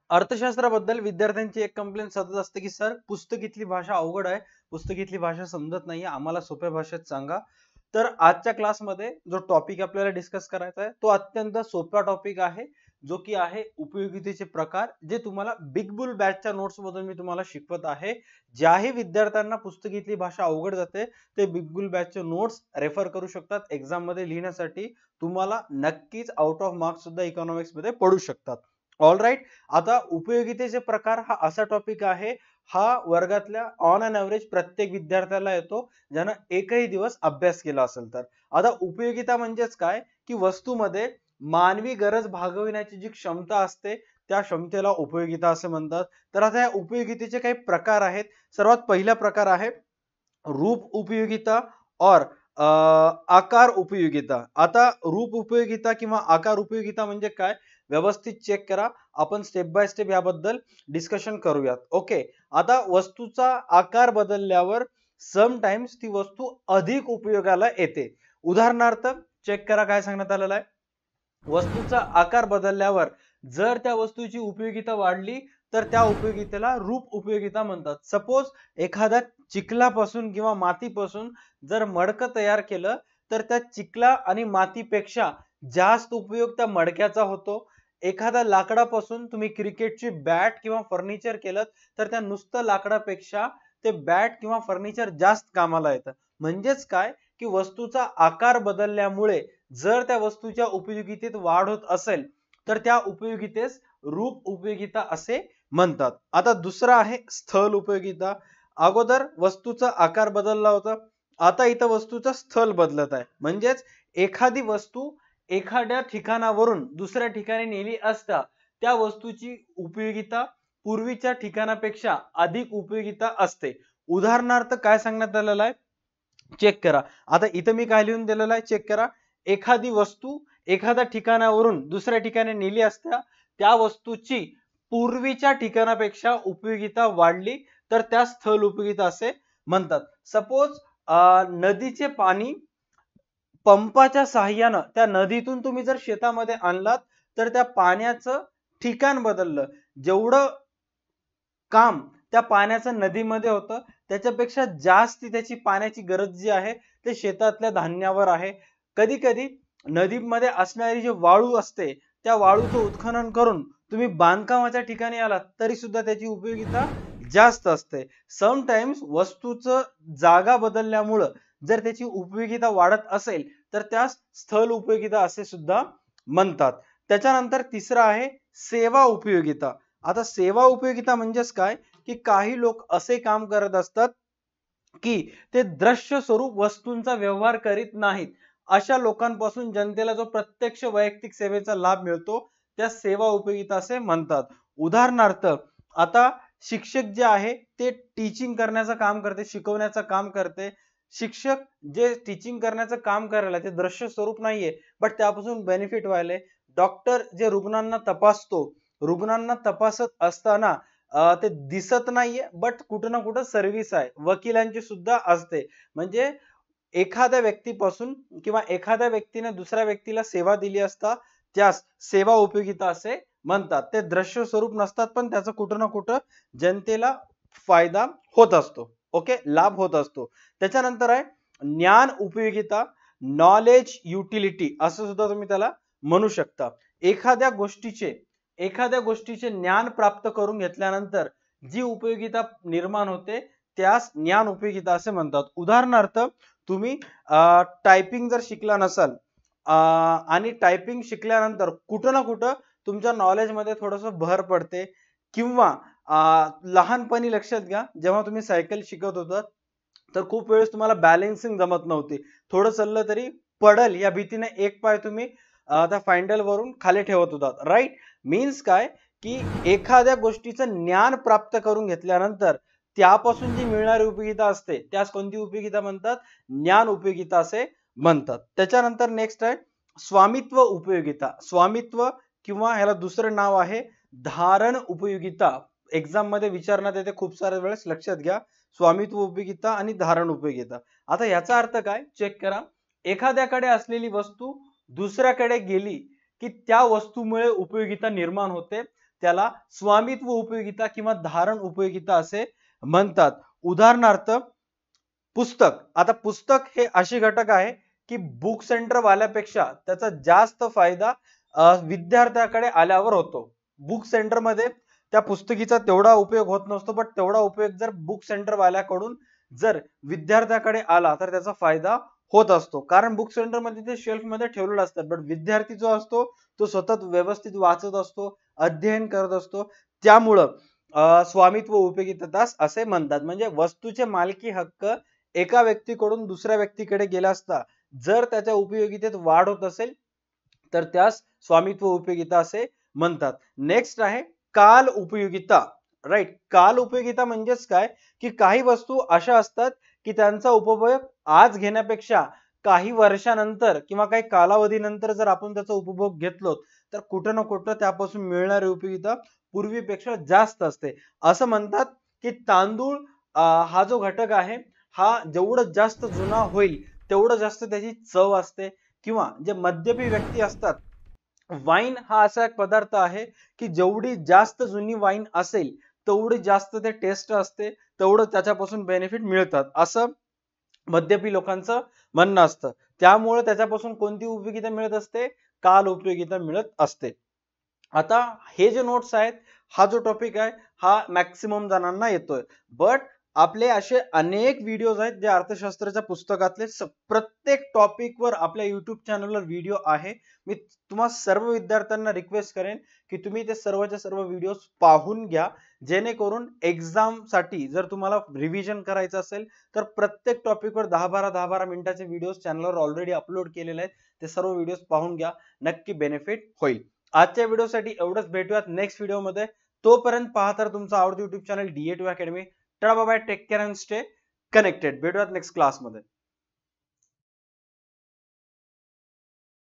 अर्थशास्त्राबद्दल विद्यार्थ्यांची एक कंप्लेंट सतत असते की सर पुस्तकीतली भाषा अवघड आहे, पुस्तकीतली भाषा समजत नाहीये, आम्हाला सोप्या भाषेत सांगा. तर आजच्या क्लासमध्ये जो टॉपिक आपल्याला डिस्कस करायचा आहे तो अत्यंत सोपा टॉपिक आहे, जो की आहे उपयोगितेचे प्रकार, जे तुम्हाला बिग बुल बॅचच्या नोट्स मधून मी तुम्हाला शिकवत आहे. ज्याही विद्यार्थ्यांना पुस्तकीतली भाषा अवघड जाते ते बिग बुल बॅचचे नोट्स रेफर करू शकतात एक्झाम मध्ये लिहिण्यासाठी. तुम्हाला नक्कीच आउट ऑफ मार्क्स सुद्धा इकॉनॉमिक्स मध्ये पडू शकतात. All right. आता उपयोगितेचे प्रकार हा असा टॉपिक आहे, हा वर्गातल्या ऑन अन एव्हरेज प्रत्येक विद्यार्थ्याला येतो ज्यानं एकही दिवस अभ्यास केला असेल तर. आता उपयोगिता म्हणजेच काय की वस्तूमध्ये मानवी गरज भागविण्याची जी क्षमता असते त्या क्षमतेला उपयोगिता असे म्हणतात. तर आता या उपयोगितेचे काही प्रकार आहेत. सर्वात पहिला प्रकार आहे रूप उपयोगिता और आकार उपयोगिता. आता रूप उपयोगिता किंवा आकार उपयोगिता म्हणजे काय, व्यवस्थित चेक करा. आपण स्टेप बाय स्टेप याबद्दल डिस्कशन करूयात. ओके. आता वस्तूचा आकार बदलल्यावर समटाइम्स ती वस्तू अधिक उपयोगाला येते. उदाहरणार्थ चेक करा काय सांगण्यात आलेलं आहे. वस्तूचा आकार बदलल्यावर जर त्या वस्तूची उपयोगिता वाढली तर त्या उपयोगितेला रूप उपयोगिता म्हणतात. सपोज एखाद्या चिखलापासून किंवा मातीपासून जर मडकं तयार केलं तर त्या चिखला आणि मातीपेक्षा जास्त उपयोग त्या मडक्याचा होतो. एखाद्या लाकडापासून तुम्ही क्रिकेटची बॅट किंवा फर्निचर केलं तर त्या नुसतं लाकडापेक्षा ते बॅट किंवा फर्निचर जास्त कामाला येतं. म्हणजेच काय की वस्तूचा आकार बदलल्यामुळे जर त्या वस्तूच्या उपयोगितेत वाढ होत असेल तर त्या उपयोगितेस रूप उपयोगिता असे म्हणतात. आता दुसरा आहे स्थल उपयोगिता. अगोदर वस्तूचा आकार बदलला होता, आता इथं वस्तूचा स्थल बदलत आहे. म्हणजेच एखादी वस्तू एखाद्या ठिकाणावरून दुसऱ्या ठिकाणी नेली असता त्या वस्तूची उपयोगिता पूर्वीच्या ठिकाणापेक्षा अधिक उपयोगिता असते. उदाहरणार्थ काय सांगण्यात आलेलं आहे चेक करा. आता इथं मी काय लिहून दिलेलं आहे चेक करा. एखादी वस्तू एखाद्या ठिकाणावरून दुसऱ्या ठिकाणी नेली असता त्या वस्तूची पूर्वीच्या ठिकाणापेक्षा उपयोगिता वाढली तर त्या स्थल उपयोगिता असे म्हणतात. सपोज नदीचे पाणी पंपाच्या साहाय्यानं त्या नदीतून तुम्ही जर शेतामध्ये आणलात तर त्या पाण्याचं ठिकाण बदललं. जेवढं काम त्या पाण्याचं नदीमध्ये होतं त्याच्यापेक्षा जास्त त्याची पाण्याची गरज जी आहे ते शेतातल्या धान्यावर आहे. कधी कधी नदीमध्ये असणारी जी वाळू असते त्या वाळूचं उत्खनन करून तुम्ही बांधकामाच्या ठिकाणी आलात तरी सुद्धा त्याची उपयोगिता जास्त असते. समटाइम्स वस्तूचं जागा बदलल्यामुळं जर त्याची उपयोगिता वाढत असेल तर त्या स्थल उपयोगिता असे सुद्धा म्हणतात. त्याच्यानंतर तिसरा आहे सेवा उपयोगिता. आता सेवा उपयोगिता म्हणजेच काय की काही लोक असे काम करत असतात की ते दृश्य स्वरूप वस्तूंचा व्यवहार करीत नाहीत. अशा लोकांपासून जनतेला जो प्रत्यक्ष वैयक्तिक सेवेचा लाभ मिळतो त्या सेवा उपयोगिता असे म्हणतात. उदाहरणार्थ आता शिक्षक जे आहे ते टीचिंग करण्याचं काम करते, शिकवण्याचं काम करते. शिक्षक जे टीचिंग करण्याचं काम करायला ते दृश्य स्वरूप नाहीये बट त्यापासून बेनिफिट व्हायले. डॉक्टर जे रुग्णांना तपासतो, रुग्णांना तपासत असताना ते दिसत नाहीये बट कुठं ना कुठं सर्व्हिस आहे. वकिलांची सुद्धा असते. म्हणजे एखाद्या व्यक्तीपासून किंवा एखाद्या व्यक्तीने दुसऱ्या व्यक्तीला सेवा दिली असता त्यास सेवा उपयोगिता असे म्हणतात. ते दृश्य स्वरूप नसतात पण त्याचा कुठं ना कुठं जनतेला फायदा होत असतो. ओके, लाभ होत असतो. त्याच्यानंतर आहे ज्ञान उपयोगिता, नॉलेज युटिलिटी असं सुद्धा तुम्ही त्याला म्हणू शकता. एखाद्या गोष्टीचे ज्ञान प्राप्त करून घेतल्यानंतर जी उपयोगिता निर्माण होते त्यास ज्ञान उपयोगिता असे म्हणतात. उदाहरणार्थ तुम्ही टायपिंग जर शिकला नसाल आणि टायपिंग शिकल्यानंतर कुठं ना कुठं तुमच्या नॉलेज मध्ये थोडंसं भर पडते. किंवा लहानपणी लक्षात घ्या जेव्हा तुम्ही सायकल शिकत होता तर खूप वेळेस तुम्हाला बॅलन्सिंग जमत नव्हती. थोडं चाललं तरी पडल या भीतीने एक पाय तुम्ही त्या फाइंडल वरून खाली ठेवत होतात. राईट. मीन्स काय की एखाद्या गोष्टीचं ज्ञान प्राप्त करून घेतल्यानंतर त्यापासून जी मिळणारी उपयोगिता असते त्यास कोणती उपयोगिता म्हणतात, ज्ञान उपयोगिता असे म्हणतात. त्याच्यानंतर नेक्स्ट आहे स्वामित्व उपयोगिता. स्वामित्व किंवा ह्याला दुसरं नाव आहे धारण उपयोगिता. एक्झाम मध्ये विचारण्यात येते खूप साऱ्या वेळेस, लक्षात घ्या. स्वामित्व उपयोगिता आणि धारण उपयोगिता. आता याचा अर्थ काय चेक करा. एखाद्याकडे असलेली वस्तू दुसऱ्याकडे गेली की त्या वस्तूमुळे उपयोगिता निर्माण होते. त्याला स्वामित्व उपयोगिता किंवा धारण उपयोगिता असे म्हणतात. उदाहरणार्थ पुस्तक. आता पुस्तक हे असे घटक आहे की बुक सेंटर वाल्यापेक्षा त्याचा जास्त फायदा विद्यार्थ्याकडे आल्यावर होतो. बुक सेंटर मध्ये त्या पुस्तकीचा तेवढा उपयोग होत नसतो, पण तेवढा उपयोग जर बुक सेंटर वाल्याकडून जर विद्यार्थ्याकडे आला तर त्याचा फायदा होत असतो. कारण बुक सेंटर मध्ये ते शेल्फ मध्ये ठेवलेलं असतात, पण विद्यार्थी जो असतो तो सतत व्यवस्थित वाचत असतो, अध्ययन करत असतो. त्यामुळं स्वामित्व उपयोगिता असे म्हणतात. म्हणजे वस्तूचे मालकी हक्क एका व्यक्तीकडून दुसऱ्या व्यक्तीकडे गेला असता जर त्याच्या उपयोगितेत वाढ होत असेल तर त्यास स्वामित्व उपयोगिता असे म्हणतात. नेक्स्ट आहे काल उपयोगिता. राईट. काल उपयोगिता म्हणजेच काय की काही वस्तू अशा असतात की त्यांचा उपभोग आज घेण्यापेक्षा काही वर्षानंतर किंवा काही कालावधीनंतर जर आपण त्याचा उपभोग घेतलो तर कुठं ना कुठं त्यापासून मिळणारी उपयोगिता पूर्वीपेक्षा जास्त असते. असं म्हणतात की तांदूळ हा जो घटक आहे हा जेवढं जास्त जुना होईल तेवढं जास्त त्याची चव असते. किंवा जे मद्यपी व्यक्ती असतात, वाईन हा असा एक पदार्थ आहे की जेवढी जास्त जुनी वाईन असेल तेवढी जास्त ते टेस्ट असते, तेवढं त्याच्यापासून बेनिफिट मिळतात असं मद्यपी लोकांचं म्हणणं असतं. त्यामुळे त्याच्यापासून कोणती उपयोगिता मिळत असते? काल उपयोगिता मिळत असते. आता हे जे नोट्स आहेत, हा जो टॉपिक आहे हा मॅक्सिमम जणांना येतोय, बट आपले असे अनेक व्हिडिओज आहेत जे अर्थशास्त्राच्या पुस्तकातले प्रत्येक टॉपिक वर आपल्या युट्यूब चॅनलवर व्हिडिओ आहे. मी तुम्हा सर्व विद्यार्थ्यांना रिक्वेस्ट करेन की तुम्ही ते सर्वच्या सर्व व्हिडिओ पाहून घ्या, जेणेकरून एक्झाम साठी जर तुम्हाला रिव्हिजन करायचं असेल तर प्रत्येक टॉपिक वर 10-12 मिनिटाचे व्हिडिओ चॅनलवर ऑलरेडी अपलोड केलेले आहेत. ते सर्व व्हिडिओ पाहून घ्या, नक्की बेनिफिट होईल. आजच्या व्हिडिओसाठी एवढंच. भेटूयात नेक्स्ट व्हिडिओमध्ये. तोपर्यंत पाहत राहा तुमचं आवडतं YouTube channel DA2 academy. Tata bye bye, take care and stay connected. भेटूयात नेक्स्ट क्लासमध्ये.